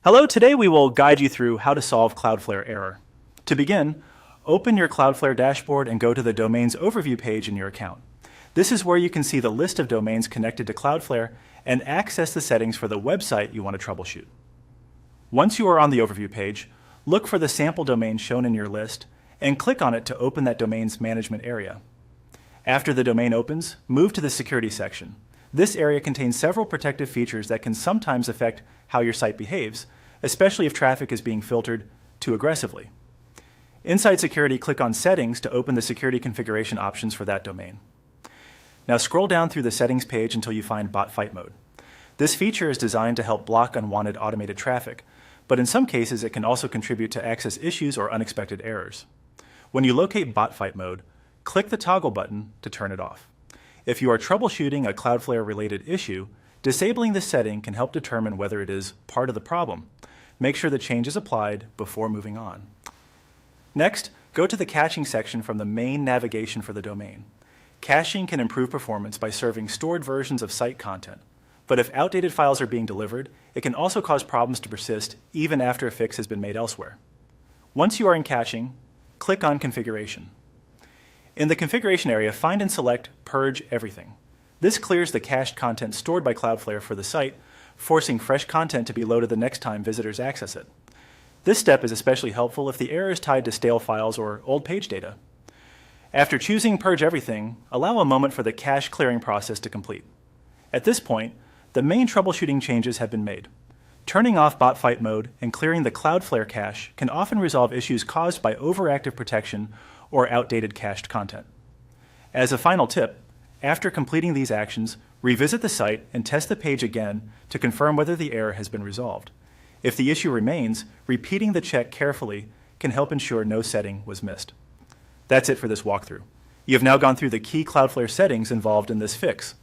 Hello, today we will guide you through how to solve Cloudflare error. To begin, open your Cloudflare dashboard and go to the Domains Overview page in your account. This is where you can see the list of domains connected to Cloudflare and access the settings for the website you want to troubleshoot. Once you are on the Overview page, look for the sample domain shown in your list and click on it to open that domain's management area. After the domain opens, move to the Security section. This area contains several protective features that can sometimes affect how your site behaves, especially if traffic is being filtered too aggressively. Inside Security, click on Settings to open the security configuration options for that domain. Now scroll down through the Settings page until you find Bot Fight Mode. This feature is designed to help block unwanted automated traffic, but in some cases it can also contribute to access issues or unexpected errors. When you locate Bot Fight Mode, click the toggle button to turn it off. If you are troubleshooting a Cloudflare-related issue, disabling this setting can help determine whether it is part of the problem. Make sure the change is applied before moving on. Next, go to the caching section from the main navigation for the domain. Caching can improve performance by serving stored versions of site content, but if outdated files are being delivered, it can also cause problems to persist even after a fix has been made elsewhere. Once you are in caching, click on Configuration. In the configuration area, find and select Purge Everything. This clears the cached content stored by Cloudflare for the site, forcing fresh content to be loaded the next time visitors access it. This step is especially helpful if the error is tied to stale files or old page data. After choosing Purge Everything, allow a moment for the cache clearing process to complete. At this point, the main troubleshooting changes have been made. Turning off Bot Fight Mode and clearing the Cloudflare cache can often resolve issues caused by overactive protection or outdated cached content. As a final tip, after completing these actions, revisit the site and test the page again to confirm whether the error has been resolved. If the issue remains, repeating the check carefully can help ensure no setting was missed. That's it for this walkthrough. You have now gone through the key Cloudflare settings involved in this fix.